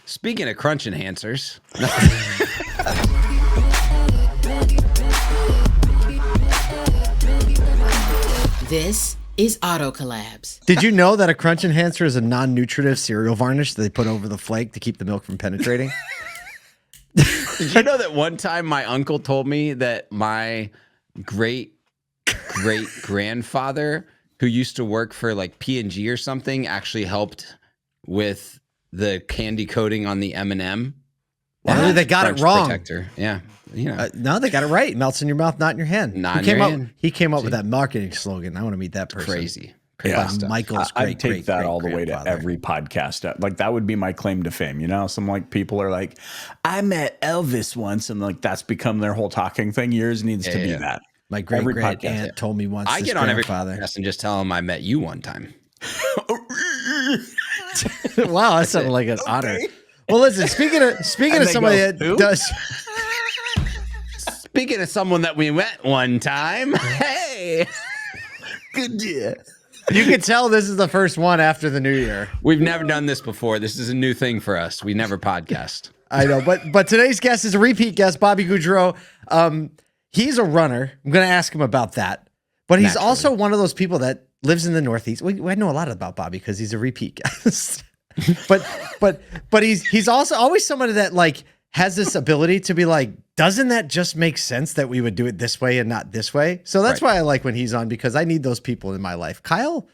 Speaking of crunch enhancers. This is AutoCollabs. Did you know that a crunch enhancer is a non-nutritive cereal varnish that they put over the flake to keep the milk from penetrating? Did you know that one time my uncle told me that my great-great-grandfather, who used to work for like P&G or something, actually helped with the candy coating on the M&M? Well, they got it wrong. Protector. Yeah. You know. No, they got it right. Melts in your mouth, not in your hand. Not in your hand. He came up with that marketing slogan. I want to meet that person. Crazy. Yeah. Michael's I take that all the way to every podcast. Like that would be my claim to fame. You know, some like people are like, I met Elvis once, and like that's become their whole talking thing. Yours needs to be that. My great aunt told me once. I get on every podcast and just tell them I met you one time. Wow, that sounded like an honor. Well, listen. Speaking of somebody that does. Speaking of someone that we met one time. Hey, good deal. You can tell this is the first one after the new year. We've never done this before. This is a new thing for us. We never podcast. I know, but today's guest is a repeat guest, Bobby Gaudreau. He's a runner. I'm going to ask him about that. But he's also one of those people that lives in the Northeast. We know a lot about Bobby because he's a repeat guest. but he's also always somebody that like has this ability to be like, doesn't that just make sense that we would do it this way and not this way? So that's why I like when he's on, because I need those people in my life. Kyle,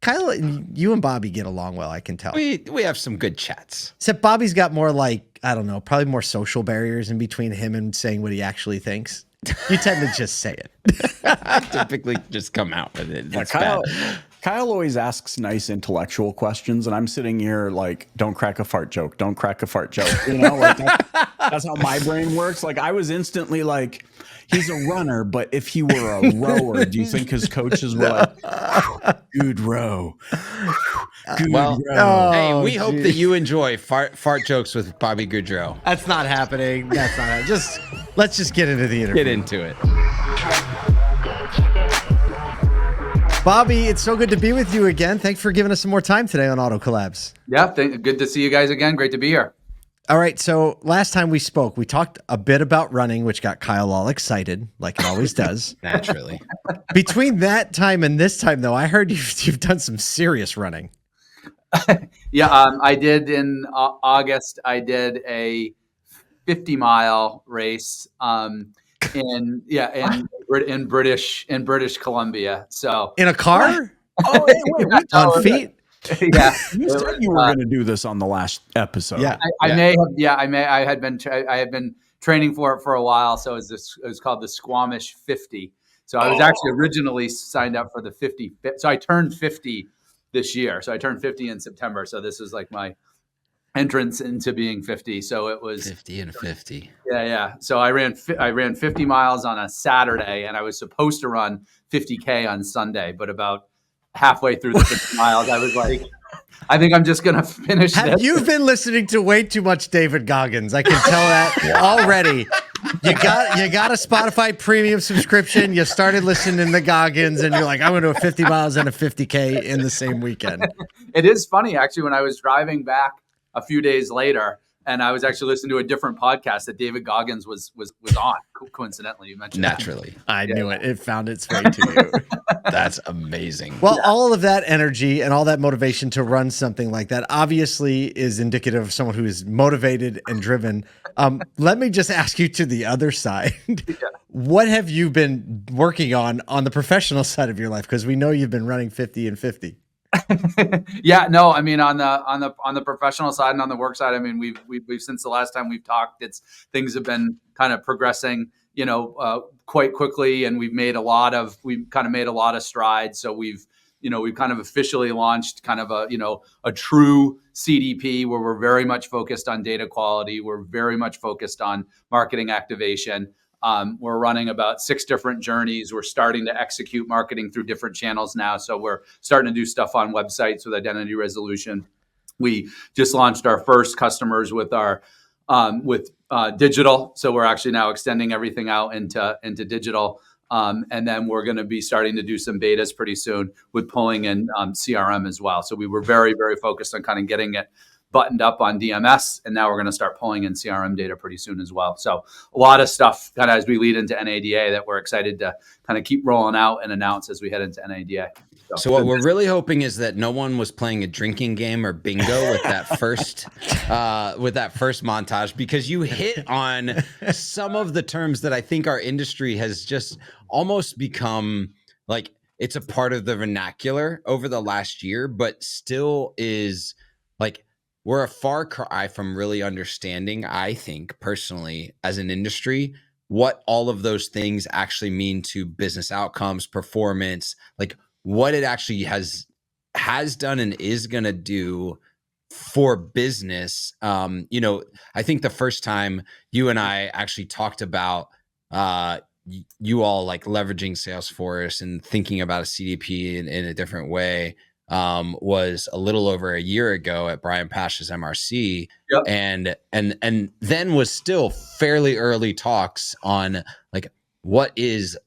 and you and Bobby get along well, I can tell. We have some good chats. Except Bobby's got more like, I don't know, probably more social barriers in between him and saying what he actually thinks. You tend to just say it. I typically just come out with it. Kyle always asks nice intellectual questions, and I'm sitting here like, don't crack a fart joke. Don't crack a fart joke. You know, like that's how my brain works. Like I was instantly like, he's a runner, but if he were a rower, do you think his coaches were like, good row? Good row. Hey, we hope that you enjoy fart jokes with Bobby Gaudreau. That's not happening. That's not happening. Let's just get into the interview. Get into it. Bobby, it's so good to be with you again. Thanks for giving us some more time today on AutoCollabs. Yeah, good to see you guys again. Great to be here. All right, so last time we spoke, we talked a bit about running, which got Kyle all excited, like it always does. Naturally. Between that time and this time, though, I heard you've done some serious running. Yeah, I did in August. I did a 50-mile race in British Columbia. So in a car? Wait, on feet? Yeah, you said you were going to do this on the last episode. Yeah, I may have. Yeah, I had been training for it for a while. So it was called the Squamish 50. So I was actually originally signed up for the 50. So I turned 50 this year. So I turned 50 in September. So this is like my entrance into being 50. So it was 50 and 50. Yeah. So I ran 50 miles on a Saturday, and I was supposed to run 50K on Sunday, but about halfway through the 50 miles, I was like, I think I'm just going to finish this. You've been listening to way too much David Goggins. I can tell that already. You got a Spotify premium subscription. You started listening to Goggins, and you're like, I'm going to do a 50 miles and a 50K in the same weekend. It is funny, actually, when I was driving back a few days later, and I was actually listening to a different podcast that David Goggins was on. Coincidentally, you mentioned naturally. I knew it. It found its way to you. That's amazing. Well, all of that energy and all that motivation to run something like that obviously is indicative of someone who is motivated and driven. Let me just ask you to the other side. What have you been working on the professional side of your life? Because we know you've been running 50 and 50. Yeah, no, I mean on the professional side and on the work side, I mean we've since the last time we've talked, things have been kind of progressing, quite quickly, and we've kind of made a lot of strides. So we've kind of officially launched kind of a true CDP where we're very much focused on data quality. We're very much focused on marketing activation. We're running about 6 different journeys. We're starting to execute marketing through different channels now. So we're starting to do stuff on websites with identity resolution. We just launched our first customers with our digital. So we're actually now extending everything out into digital. And then we're going to be starting to do some betas pretty soon with pulling in CRM as well. So we were very, very focused on kind of getting it buttoned up on DMS, and now we're going to start pulling in CRM data pretty soon as well. So a lot of stuff kind of as we lead into NADA that we're excited to kind of keep rolling out and announce as we head into NADA. So what we're really hoping is that no one was playing a drinking game or bingo with that first montage, because you hit on some of the terms that I think our industry has just almost become like it's a part of the vernacular over the last year, but still is like we're a far cry from really understanding, I think personally, as an industry, what all of those things actually mean to business outcomes, performance, like what it actually has done and is going to do for business. I think the first time you and I actually talked about you all like leveraging Salesforce and thinking about a CDP in a different way was a little over a year ago at Brian Pash's MRC. Yep. And then was still fairly early talks on like what is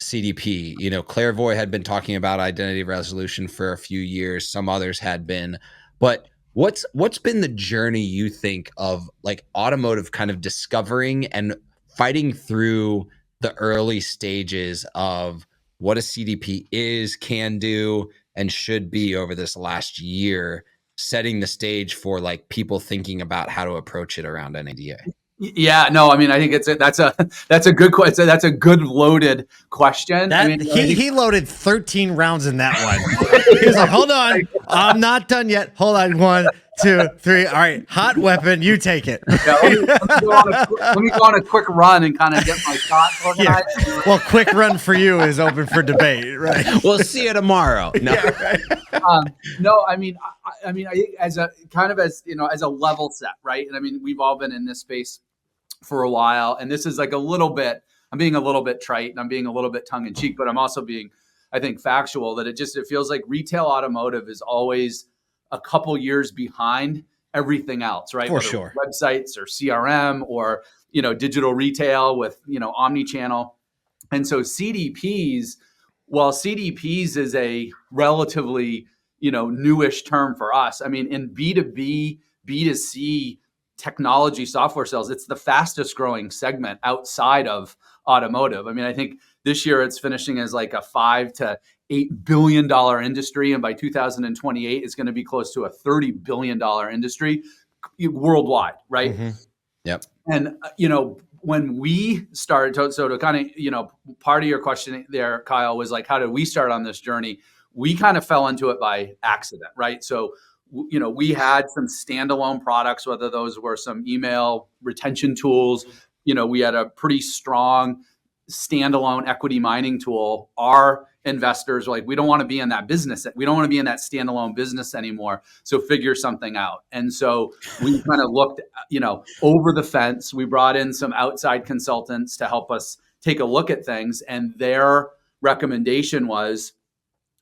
CDP. Clairvoy had been talking about identity resolution for a few years. Some others had been, but what's been the journey you think of like automotive kind of discovering and fighting through the early stages of what a CDP is, can do, and should be over this last year, setting the stage for like people thinking about how to approach it around NADA? Yeah, no, I mean, I think that's a good question. That's a good loaded question. He loaded 13 rounds in that one. He was like, hold on, I'm not done yet. Hold on, 1, 2, 3. All right, hot weapon, you take it. Yeah, let me go on a quick run and kind of get my thoughts organized. Yeah. Well, quick run for you is open for debate, right? We'll see you tomorrow. No, yeah, right. No, I mean, as a level set, right? And I mean, we've all been in this space for a while, and this is like I'm being a little bit trite and I'm being a little bit tongue in cheek, but I'm also being, I think, factual that it feels like retail automotive is always a couple years behind everything else, right? For Whether sure. Websites or CRM or, digital retail with, omni-channel. And so CDPs, while CDPs is a relatively, newish term for us, I mean, in B2B, B2C technology software sales, it's the fastest growing segment outside of automotive. I mean, I think this year it's finishing as like a $5 to $8 billion industry. And by 2028, it's going to be close to a $30 billion industry worldwide. Right. Mm-hmm. Yep. And, when we started, so to kind of, part of your question there, Kyle, was like, how did we start on this journey? We kind of fell into it by accident. Right. So, we had some standalone products, whether those were some email retention tools. We had a pretty strong standalone equity mining tool. Our investors were like, we don't want to be in that business. We don't want to be in that standalone business anymore. So figure something out. And so we kind of looked, over the fence. We brought in some outside consultants to help us take a look at things. And their recommendation was,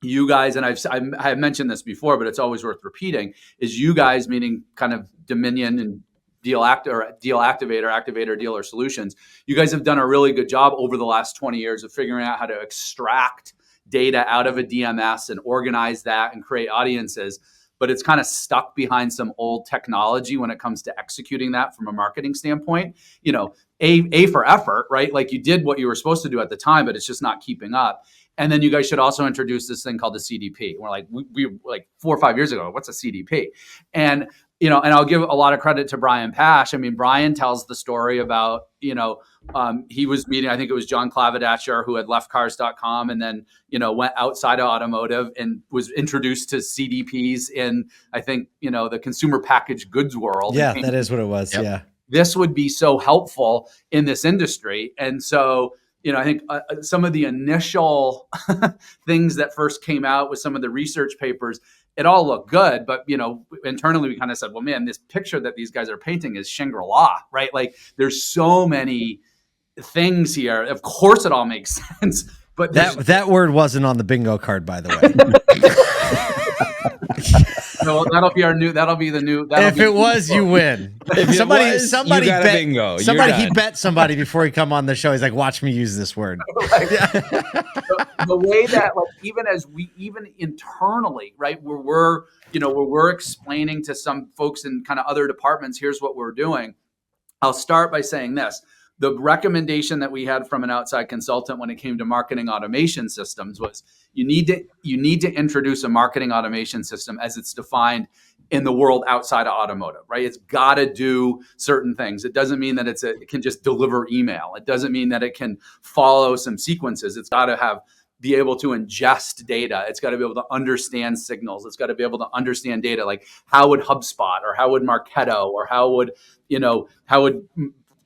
you guys, and I've mentioned this before, but it's always worth repeating, is you guys, meaning kind of Dominion and Activator, Dealer Solutions, you guys have done a really good job over the last 20 years of figuring out how to extract data out of a DMS and organize that and create audiences. But it's kind of stuck behind some old technology when it comes to executing that from a marketing standpoint. A for effort, right? Like you did what you were supposed to do at the time, but it's just not keeping up. And then you guys should also introduce this thing called the CDP. And we're like, we like 4 or 5 years ago, what's a CDP? And, and I'll give a lot of credit to Brian Pash. I mean, Brian tells the story about, he was meeting, I think it was John Clavadacher, who had left cars.com and then, went outside of automotive and was introduced to CDPs in, I think, the consumer packaged goods world. Yeah, that is what it was. Yep. Yeah. This would be so helpful in this industry. And so, I think some of the initial things that first came out with some of the research papers, it all looked good. But, internally we kind of said, well, man, this picture that these guys are painting is Shangri-La, right? Like there's so many things here. Of course it all makes sense. But that word wasn't on the bingo card, by the way. So that'll be the new. If it was, you win. If somebody you got bet, a bingo. He bet somebody before he come on the show. He's like, watch me use this word. Right. The way that, like, even internally, right, we're where we're explaining to some folks in kind of other departments, here's what we're doing. I'll start by saying this. The recommendation that we had from an outside consultant when it came to marketing automation systems was you need to introduce a marketing automation system as it's defined in the world outside of automotive, right? It's got to do certain things. It doesn't mean that it can just deliver email. It doesn't mean that it can follow some sequences. It's got to be able to ingest data. It's got to be able to understand signals. It's got to be able to understand data. Like how would HubSpot or how would Marketo or how would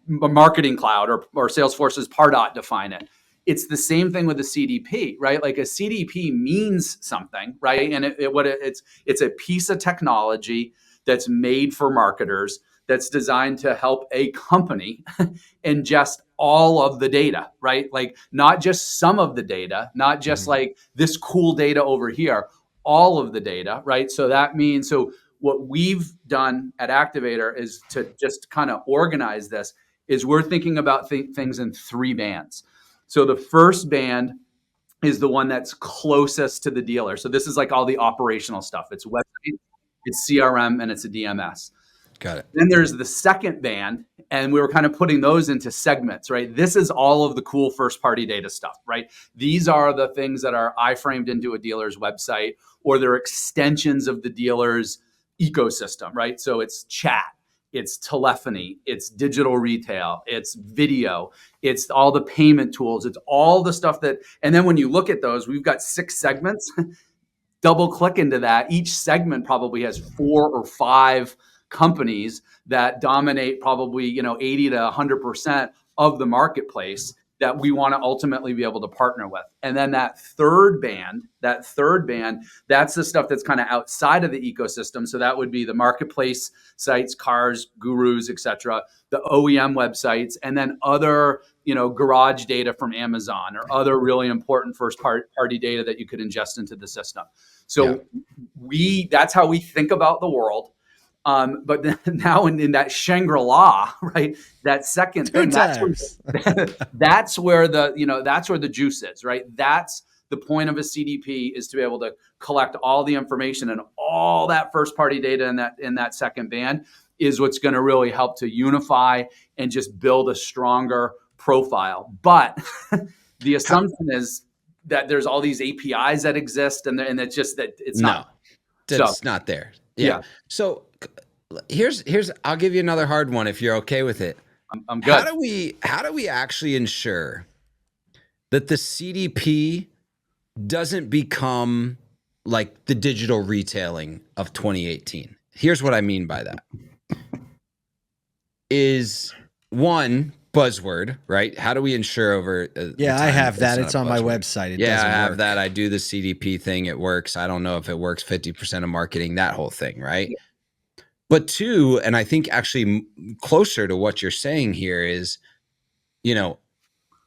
Marketing Cloud or Salesforce's Pardot define it? It's the same thing with a CDP, right? Like a CDP means something, right? And it's a piece of technology that's made for marketers, that's designed to help a company ingest all of the data, right? Like not just some of the data, not just like this cool data over here, all of the data, right? So that means, what we've done at Activator is to just kind of organize this, is we're thinking about things in 3 bands. So the first band is the one that's closest to the dealer. So this is like all the operational stuff. It's website, it's CRM, and it's a DMS. Got it. Then there's the second band, and we were kind of putting those into segments, right? This is all of the cool first-party data stuff, right? These are the things that are iframed into a dealer's website, or they're extensions of the dealer's ecosystem, right? So it's chat, it's telephony, it's digital retail, it's video, it's all the payment tools, it's all the stuff and then when you look at those, we've got 6 segments. Double click into that. Each segment probably has 4 or 5 companies that dominate probably 80 to 100% of the marketplace that we want to ultimately be able to partner with. And then that third band, that's the stuff that's kind of outside of the ecosystem. So that would be the marketplace sites, cars, gurus, etc., the OEM websites, and then other garage data from Amazon or other really important first party data that you could ingest into the system. So that's how we think about the world. But now in that Shangri-La, right? That second thing, that's where the juice is, right? That's the point of a CDP, is to be able to collect all the information, and all that first party data in that second band is what's going to really help to unify and just build a stronger profile. But the assumption is that there's all these APIs that exist, and it's just that it's not. It's not there. Yeah. So here's I'll give you another hard one if you're okay with it. I'm good. How do we actually ensure that the CDP doesn't become like the digital retailing of 2018? Here's what I mean by that. Is one buzzword, right? How do we ensure over I have that. It's on my website. I have that. I do the CDP thing. It works. I don't know if it works 50% of marketing, that whole thing, right? Yeah. But 2, and I think actually closer to what you're saying here is,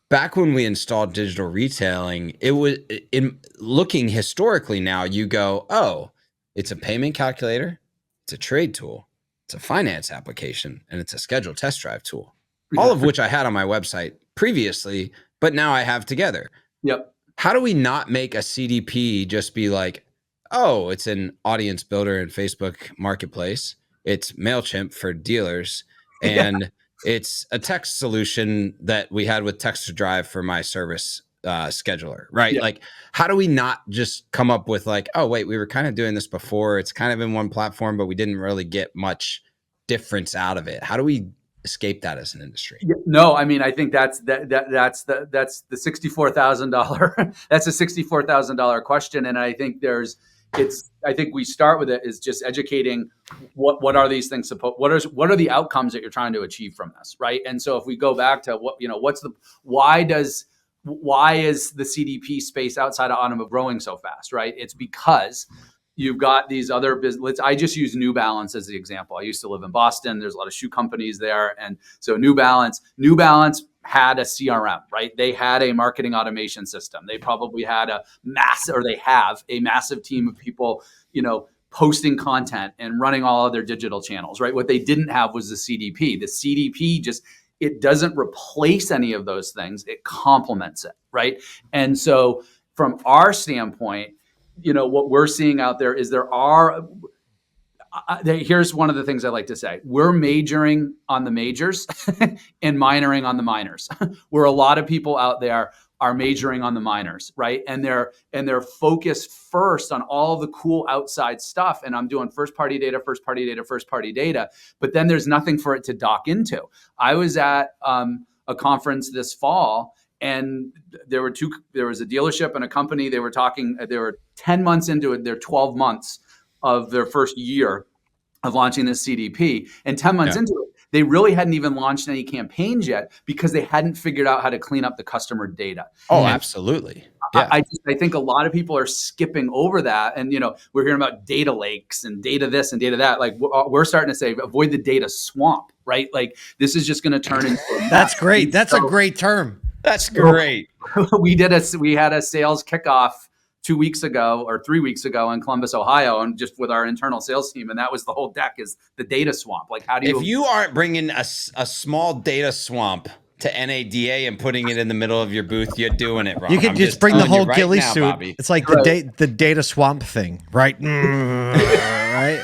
back when we installed digital retailing, it was in looking historically now, you go, oh, it's a payment calculator, it's a trade tool, it's a finance application, and it's a scheduled test drive tool. All of which I had on my website previously, but now I have together. Yep. How do we not make a CDP just be like, oh, it's an audience builder in Facebook Marketplace, it's MailChimp for dealers, and it's a text solution that we had with Text to Drive for my service scheduler, right? Yeah. Like, how do we not just come up with like, oh, wait, we were kind of doing this before. It's kind of in one platform, but we didn't really get much difference out of it. How do we escape that as an industry? No, I mean, I think that's the $64,000. That's a $64,000 question, and I think I think we start with it is just educating what are these things what are the outcomes that you're trying to achieve from this, right? And so if we go back to why is the CDP space outside of automotive growing so fast, right? It's because you've got these other business. I just use New Balance as the example. I used to live in Boston. There's a lot of shoe companies there. And so New Balance had a CRM, right? They had a marketing automation system. They probably had they have a massive team of people, posting content and running all of their digital channels, right? What they didn't have was the CDP. The CDP it doesn't replace any of those things. It complements it, right? And so from our standpoint, what we're seeing out there is here's one of the things I like to say. We're majoring on the majors and minoring on the minors, where a lot of people out there are majoring on the minors, right? And they're focused first on all the cool outside stuff. And I'm doing first party data. But then there's nothing for it to dock into. I was at a conference this fall, and there was a dealership and a company. They were 10 months into it. They're 12 months of their first year of launching this CDP. And 10 months into it, they really hadn't even launched any campaigns yet because they hadn't figured out how to clean up the customer data. Oh, and absolutely. Yeah. I think a lot of people are skipping over that. And, we're hearing about data lakes and data this and data that. Like, we're starting to say, avoid the data swamp, right? Like, this is just going to turn into a mess. That's great. That's a great term. That's great. We had a sales kickoff 2 weeks ago or 3 weeks ago in Columbus, Ohio, and just with our internal sales team. And that was the whole deck, is the data swamp. Like, how do you... If you aren't bringing a small data swamp to NADA and putting it in the middle of your booth, you're doing it wrong. You could just bring the whole ghillie suit. Bobby. It's like the data swamp thing, right? Right?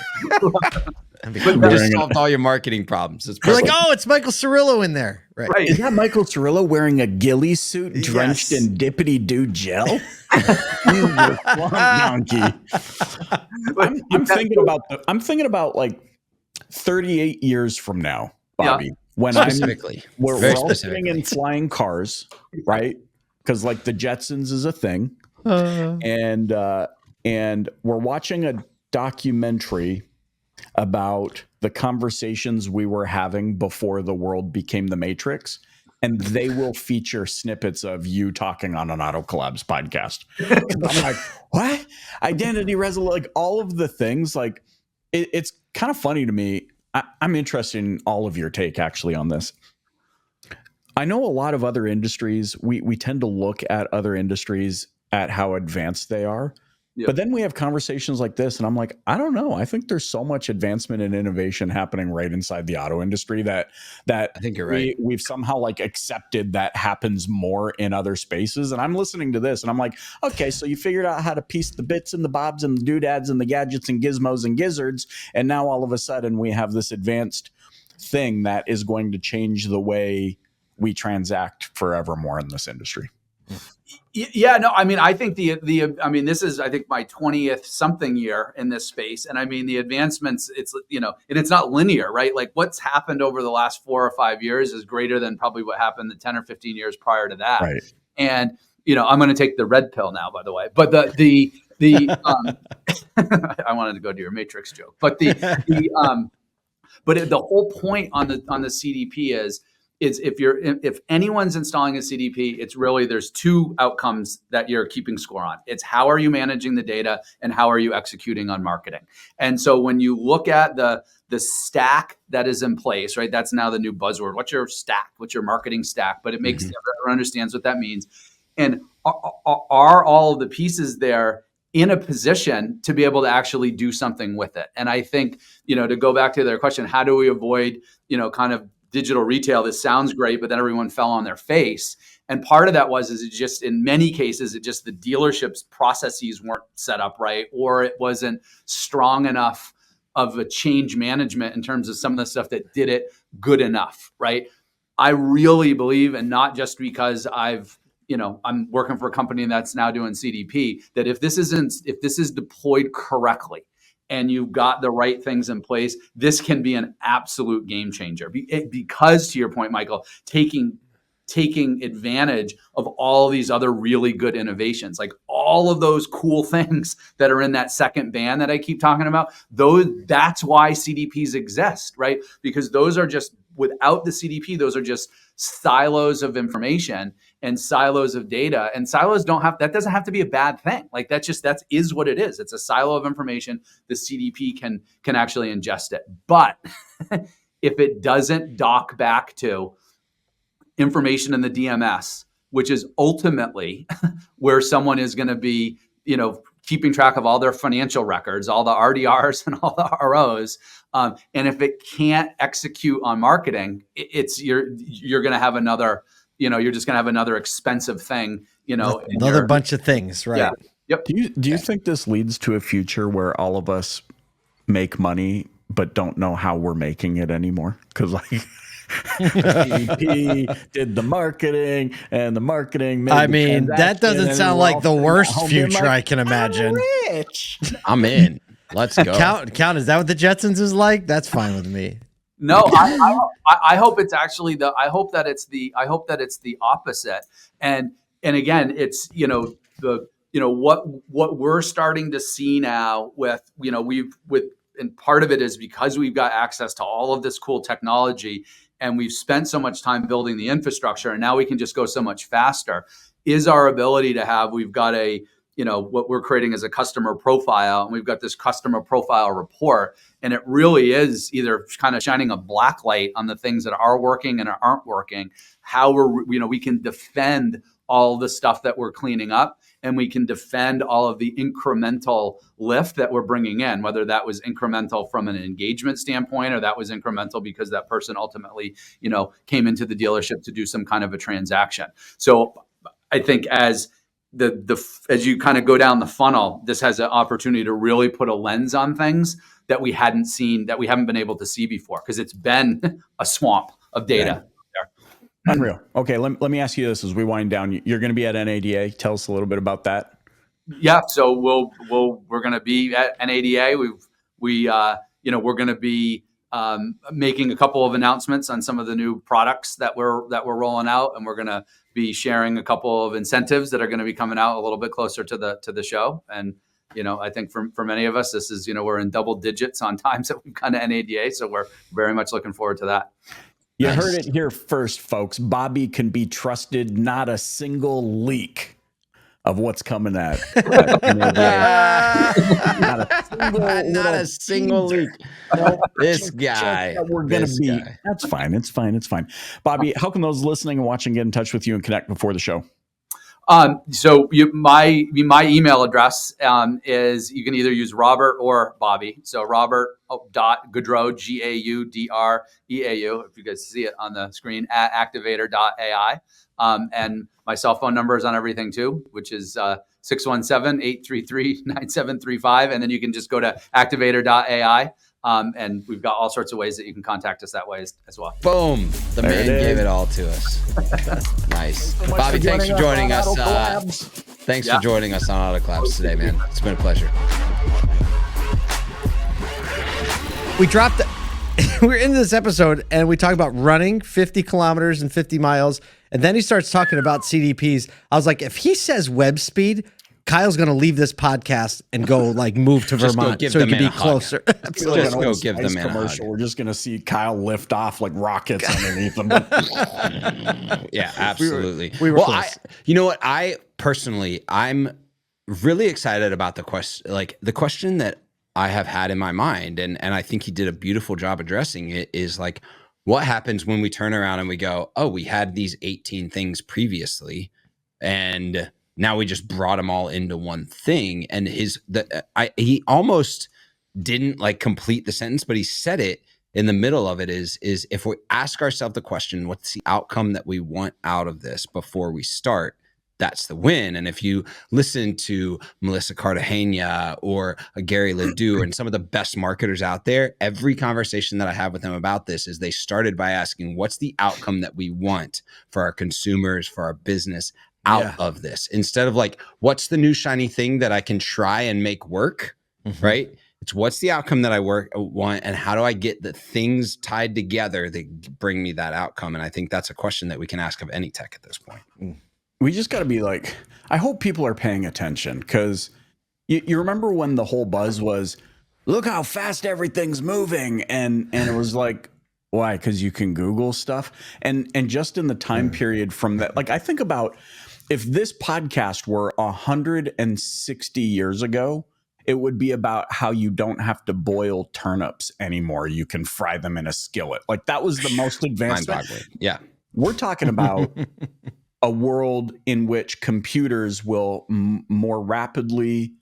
But just solved all your marketing problems. You're like, oh, it's Michael Cirillo in there. Right. Is that Michael Cirillo wearing a ghillie suit drenched in dippity doo gel? You donkey. I'm thinking about like 38 years from now, Bobby. Yeah. When we're all sitting in flying cars, right? Because like the Jetsons is a thing, and we're watching a documentary about the conversations we were having before the world became the Matrix, and they will feature snippets of you talking on an AutoCollabs podcast. I'm like, what? Identity resolution, like all of the things. Like it's kind of funny to me. I'm interested in all of your take actually on this. I know a lot of other industries, we tend to look at other industries at how advanced they are. Yep. But then we have conversations like this, and I'm like, I don't know. I think there's so much advancement and innovation happening right inside the auto industry that I think you're right. We've somehow like accepted that happens more in other spaces. And I'm listening to this, and I'm like, okay, so you figured out how to piece the bits and the bobs and the doodads and the gadgets and gizmos and gizzards, and now all of a sudden we have this advanced thing that is going to change the way we transact forevermore in this industry. Yeah, no, I mean, I think this is, I think, my 20th something year in this space. And I mean, the advancements, it's, and it's not linear, right? Like what's happened over the last 4 or 5 years is greater than probably what happened the 10 or 15 years prior to that. Right. And, I'm going to take the red pill now, by the way, but the I wanted to go to your Matrix joke, but the whole point on the CDP is if anyone's installing a CDP, it's really, there's two outcomes that you're keeping score on. It's how are you managing the data and how are you executing on marketing. And so when you look at the stack that is in place, right? That's now the new buzzword. What's your stack? What's your marketing stack? But it makes everyone understands what that means. And are all of the pieces there in a position to be able to actually do something with it? And I think, to go back to their question, how do we avoid, kind of digital retail? This sounds great, but then everyone fell on their face. And part of that is it just, in many cases, it just the dealership's processes weren't set up right, or it wasn't strong enough of a change management in terms of some of the stuff that did it good enough, right? I really believe, and not just because I'm working for a company that's now doing CDP, that if this is deployed correctly, and you've got the right things in place, this can be an absolute game changer. Because, to your point, Michael, taking advantage of all these other really good innovations, like all of those cool things that are in that second band that I keep talking about, that's why CDPs exist, right? Because those are just, without the CDP, those are just silos of information and silos of data, and silos that doesn't have to be a bad thing. Like that is what it is. It's a silo of information. The CDP can actually ingest it. But if it doesn't dock back to information in the DMS, which is ultimately where someone is going to be, keeping track of all their financial records, all the RDRs and all the ROs. And if it can't execute on marketing, you're going to have another, you're just going to have another expensive thing, another bunch of things, right? Yep. Do you think this leads to a future where all of us make money but don't know how we're making it anymore? Because like CDP did the marketing, and the marketing made I the mean, that transaction, doesn't and sound we're all like the sitting at worst home being future like, I can imagine. I'm rich. I'm in. Let's go. Count. Is that what the Jetsons is like? That's fine with me. No, I hope it's actually I hope that it's the opposite. And again, it's what we're starting to see now with and part of it is because we've got access to all of this cool technology and we've spent so much time building the infrastructure, and now we can just go so much faster, is our ability to we've got what we're creating as a customer profile, and we've got this customer profile report, and it really is either kind of shining a black light on the things that are working and aren't working, how we can defend all the stuff that we're cleaning up, and we can defend all of the incremental lift that we're bringing in, whether that was incremental from an engagement standpoint or that was incremental because that person ultimately, came into the dealership to do some kind of a transaction. So I think as you kind of go down the funnel, this has an opportunity to really put a lens on things that we hadn't seen, that we haven't been able to see before, because it's been a swamp of data. Unreal. Okay, let me ask you this as we wind down. You're going to be at NADA. Tell us a little bit about that. Yeah, so we're going to be at NADA. We're going to be making a couple of announcements on some of the new products that we're rolling out, and we're going to be sharing a couple of incentives that are going to be coming out a little bit closer to the show. And I think for many of us, this is we're in double digits on times that we've gone to NADA, so we're very much looking forward to that. You heard it here first, folks. Bobby can be trusted. Not a single leak of what's coming at not a single leak. This guy. We're going to be. That's fine. It's fine. Bobby, how can those listening and watching get in touch with you and connect before the show? So my email address is, you can either use Robert or Bobby. So Robert.Gaudreau, Gaudreau, if you guys see it on the screen, at Activator.ai. And my cell phone number is on everything too, which is 617-833-9735. And then you can just go to Activator.ai. And we've got all sorts of ways that you can contact us that way as well. Boom. The man gave it all to us. Nice. Bobby, thanks for joining us. Thanks for joining us on AutoCollabs today, man. It's been a pleasure. We're into this episode and we talk about running 50 kilometers and 50 miles. And then he starts talking about CDPs. I was like, if he says web speed, Kyle's going to leave this podcast and go move to Vermont so he can be closer. Just go give them a commercial. We're just going to see Kyle lift off like rockets underneath him. Yeah, absolutely. We were close. You know what? I'm really excited about the question that I have had in my mind, and I think he did a beautiful job addressing it, is what happens when we turn around and we go, oh, we had these 18 things previously, and now we just brought them all into one thing. And he almost didn't complete the sentence, but he said it in the middle of it is if we ask ourselves the question, what's the outcome that we want out of this before we start, that's the win. And if you listen to Melissa Cartagena or Gary Ledoux and some of the best marketers out there, every conversation that I have with them about this is they started by asking, what's the outcome that we want for our consumers, for our business out of this, instead of what's the new shiny thing that I can try and make work, right? It's what's the outcome that I want, and how do I get the things tied together that bring me that outcome? And I think that's a question that we can ask of any tech at this point. We just got to be I hope people are paying attention, because you remember when the whole buzz was, look how fast everything's moving. And it was why? Because you can Google stuff. And just in the time period from that, I think about, if this podcast were 160 years ago, it would be about how you don't have to boil turnips anymore. You can fry them in a skillet. That was the most advanced. Yeah. We're talking about a world in which computers will more rapidly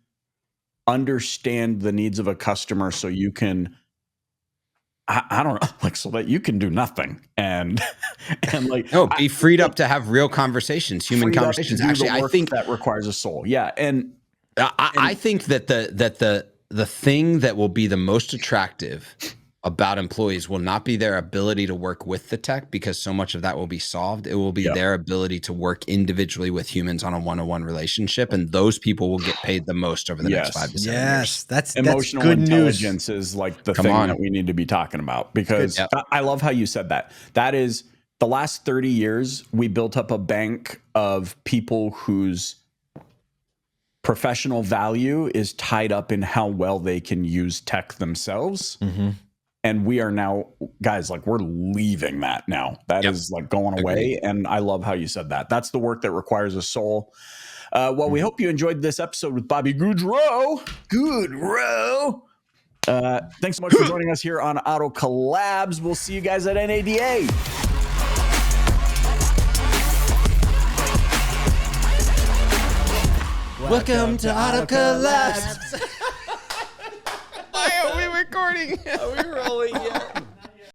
understand the needs of a customer, so you can, I don't know, so that you can do nothing and be freed up to have real conversations, human conversations. Actually, I think that requires a soul. Yeah. And I think that the thing that will be the most attractive about employees will not be their ability to work with the tech, because so much of that will be solved. It will be their ability to work individually with humans on a one-on-one relationship, and those people will get paid the most over the next 5 to 7 years. That's Emotional good intelligence news. is like the thing that we need to be talking about, because I love how you said that. That is the last 30 years, we built up a bank of people whose professional value is tied up in how well they can use tech themselves. Mm-hmm. And we are now, guys, like, we're leaving that now. That is like going away. And I love how you said that. That's the work that requires a soul. Well, we hope you enjoyed this episode with Bobby Gaudreau. Thanks so much for joining us here on Auto Collabs. We'll see you guys at NADA. Welcome to Auto Collabs. Why are we recording? Are we rolling yet?